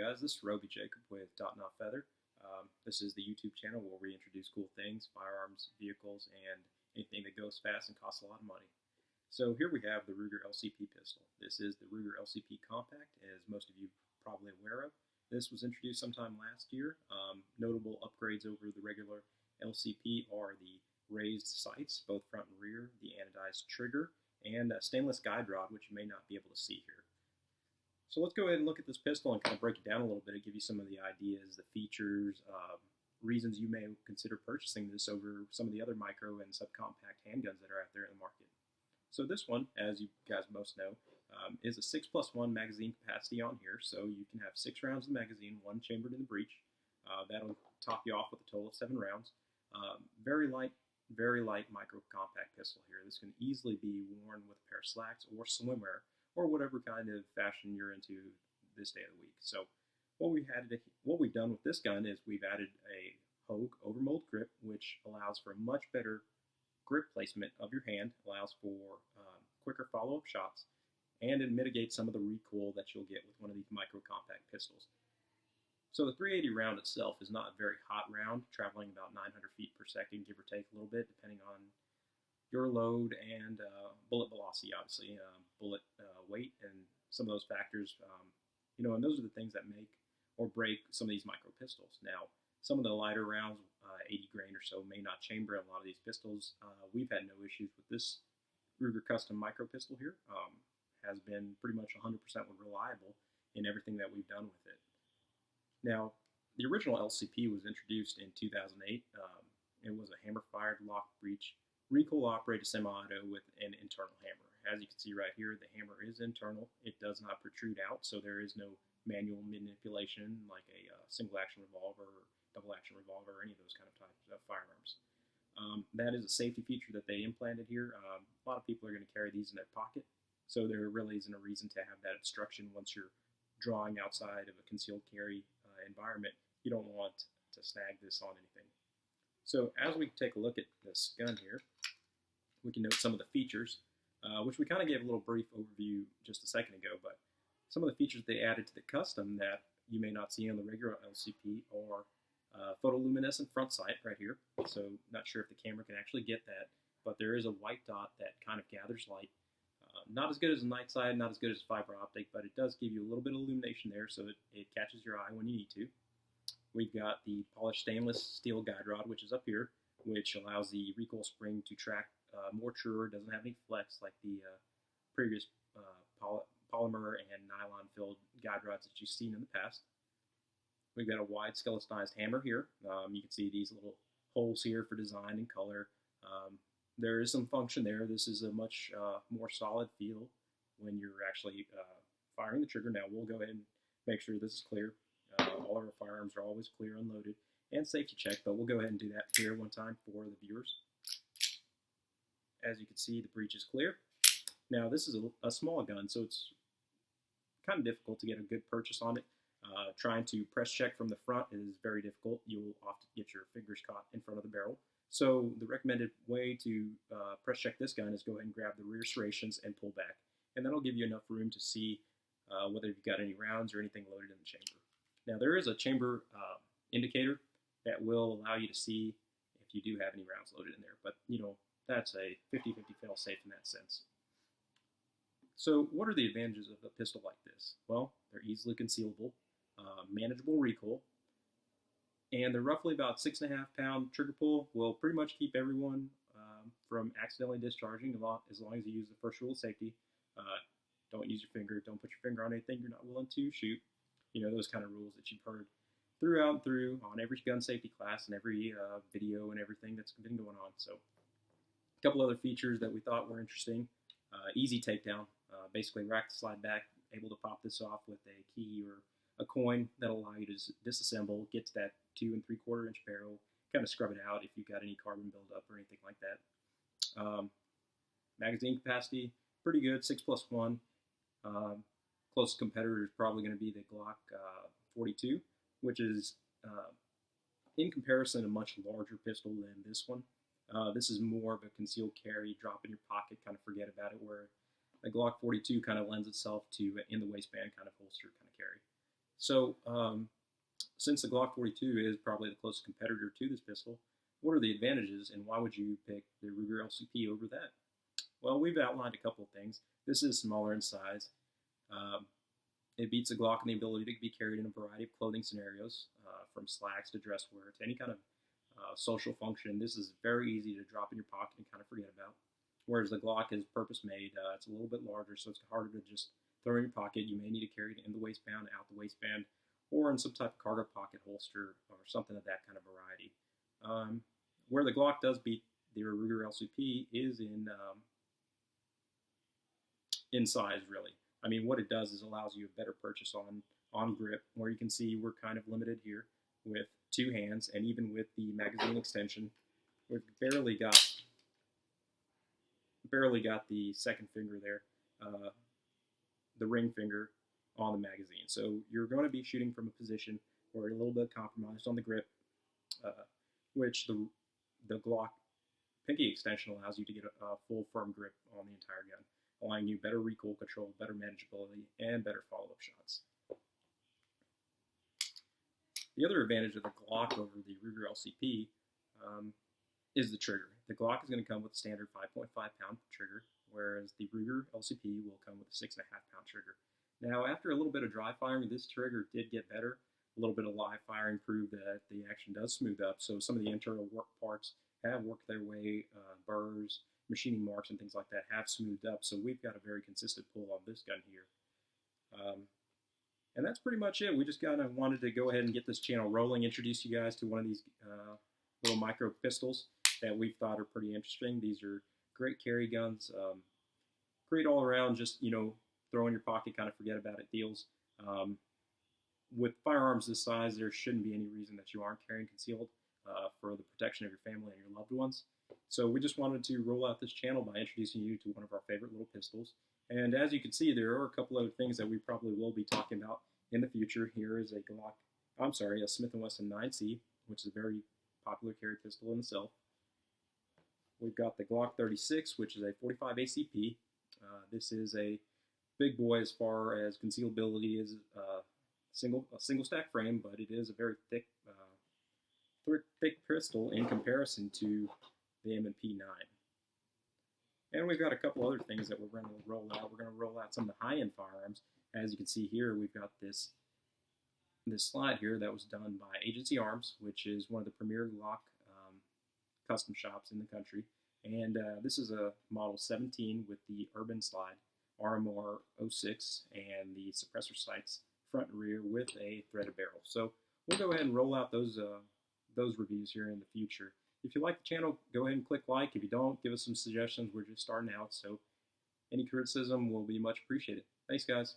guys, this is Roby Jacob with Dot Not Feather. This is the YouTube channel where we introduce cool things, firearms, vehicles, and anything that goes fast and costs a lot of money. So here we have the Ruger LCP pistol. This is the Ruger LCP Compact, as most of you are probably aware of. This was introduced sometime last year. Notable upgrades over the regular LCP are the raised sights, both front and rear, the anodized trigger, and a stainless guide rod, which you may not be able to see here. So let's go ahead and look at this pistol and kind of break it down a little bit and give you some of the ideas, the features, reasons you may consider purchasing this over some of the other micro and subcompact handguns that are out there in the market. So this one, as you guys most know, is a 6+1 magazine capacity on here, so you can have 6 rounds in the magazine, 1 chambered in the breech. That'll top you off with a total of 7 rounds. Very light micro compact pistol here. This can easily be worn with a pair of slacks or swimwear, or whatever kind of fashion you're into this day of the week. So what we've done with this gun is we've added a Hogue Overmold grip, which allows for much better grip placement of your hand, allows for quicker follow-up shots, and it mitigates some of the recoil that you'll get with one of these micro compact pistols. So the 380 round itself is not a very hot round, traveling about 900 feet per second, give or take a little bit, depending on your load and bullet velocity, obviously, bullet weight, and some of those factors, and those are the things that make or break some of these micro pistols. Now, some of the lighter rounds, 80 grain or so, may not chamber in a lot of these pistols. We've had no issues with this Ruger Custom micro pistol here. Has been pretty much 100% reliable in everything that we've done with it. Now, the original LCP was introduced in 2008. It was a hammer-fired lock breech recoil-operated semi-auto with an internal hammer. As you can see right here, the hammer is internal. It does not protrude out, so there is no manual manipulation like a single-action revolver or double-action revolver or any of those kind of types of firearms. That is a safety feature that they implanted here. A lot of people are going to carry these in their pocket, so there really isn't a reason to have that obstruction once you're drawing outside of a concealed carry environment. You don't want to snag this on anything. So as we take a look at this gun here, we can note some of the features, which we kind of gave a little brief overview just a second ago, but some of the features they added to the custom that you may not see on the regular LCP are photoluminescent front sight right here. So not sure if the camera can actually get that, but there is a white dot that kind of gathers light. Not as good as a night sight, not as good as fiber optic, but it does give you a little bit of illumination there, so it catches your eye when you need to. We've got the polished stainless steel guide rod, which is up here, which allows the recoil spring to track more truer, doesn't have any flex like the previous polymer and nylon-filled guide rods that you've seen in the past. We've got a wide skeletonized hammer here. You can see these little holes here for design and color. There is some function there. This is a much more solid feel when you're actually firing the trigger. Now we'll go ahead and make sure this is clear. All of our firearms are always clear, unloaded, and safety check, but we'll go ahead and do that here one time for the viewers. As you can see, the breech is clear. Now this is a small gun, so it's kind of difficult to get a good purchase on it. Trying to press check from the front is very difficult. You'll often get your fingers caught in front of the barrel. So the recommended way to press check this gun is go ahead and grab the rear serrations and pull back. And that'll give you enough room to see whether you've got any rounds or anything loaded in the chamber. Now there is a chamber indicator that will allow you to see if you do have any rounds loaded in there, but that's a 50-50 fail safe in that sense. So what are the advantages of a pistol like this? Well, they're easily concealable, manageable recoil, and they're roughly about 6.5-pound trigger pull will pretty much keep everyone from accidentally discharging as long as you use the first rule of safety. Don't use your finger, don't put your finger on anything you're not willing to shoot. Those kind of rules that you've heard throughout and through on every gun safety class and every video and everything that's been going on. So a couple other features that we thought were interesting. Easy takedown, basically rack to slide back, able to pop this off with a key or a coin that'll allow you to disassemble, get to that 2 3/4 inch barrel, kind of scrub it out if you've got any carbon buildup or anything like that. Magazine capacity, pretty good, 6+1. Closest competitor is probably going to be the Glock 42, which is, in comparison, a much larger pistol than this one. This is more of a concealed carry, drop in your pocket, kind of forget about it, where the Glock 42 kind of lends itself to in the waistband kind of holster kind of carry. So since the Glock 42 is probably the closest competitor to this pistol, what are the advantages and why would you pick the Ruger LCP over that? Well, we've outlined a couple of things. This is smaller in size. It beats a Glock in the ability to be carried in a variety of clothing scenarios, from slacks to dress wear to any kind of social function. This is very easy to drop in your pocket and kind of forget about. Whereas the Glock is purpose-made. It's a little bit larger, so it's harder to just throw in your pocket. You may need to carry it in the waistband, out the waistband, or in some type of cargo pocket holster or something of that kind of variety. Where the Glock does beat the Ruger LCP is in size, really. I mean, what it does is allows you a better purchase on grip, where you can see we're kind of limited here with two hands, and even with the magazine extension, we've barely got the second finger there, the ring finger on the magazine. So you're going to be shooting from a position where you're a little bit compromised on the grip, which the Glock pinky extension allows you to get a full firm grip on the entire gun, allowing you better recoil control, better manageability, and better follow-up shots. The other advantage of the Glock over the Ruger LCP is the trigger. The Glock is going to come with a standard 5.5-pound trigger, whereas the Ruger LCP will come with a 6.5-pound trigger. Now, after a little bit of dry firing, this trigger did get better. A little bit of live firing proved that the action does smooth up, so some of the internal work parts have worked their way, burrs, machining marks, and things like that have smoothed up, so we've got a very consistent pull on this gun here. And that's pretty much it. We just kind of wanted to go ahead and get this channel rolling, introduce you guys to one of these little micro pistols that we thought are pretty interesting. These are great carry guns, great all around, just, throw in your pocket, kind of forget about it deals. With firearms this size, there shouldn't be any reason that you aren't carrying concealed for the protection of your family and your loved ones. So we just wanted to roll out this channel by introducing you to one of our favorite little pistols. And as you can see, there are a couple other things that we probably will be talking about in the future. Here is a Smith & Wesson 9C, which is a very popular carry pistol in itself. We've got the Glock 36, which is a 45 ACP. This is a big boy as far as concealability. Is a single stack frame, but it is a very thick pistol in comparison to the M&P 9. And we've got a couple other things that we're going to roll out. We're going to roll out some of the high-end firearms. As you can see here, we've got this slide here that was done by Agency Arms, which is one of the premier Glock custom shops in the country. And this is a model 17 with the Urban Slide RMR 06 and the suppressor sights front and rear with a threaded barrel. So we'll go ahead and roll out those reviews here in the future. If you like the channel, go ahead and click like. If you don't, give us some suggestions. We're just starting out, so any criticism will be much appreciated. Thanks, guys.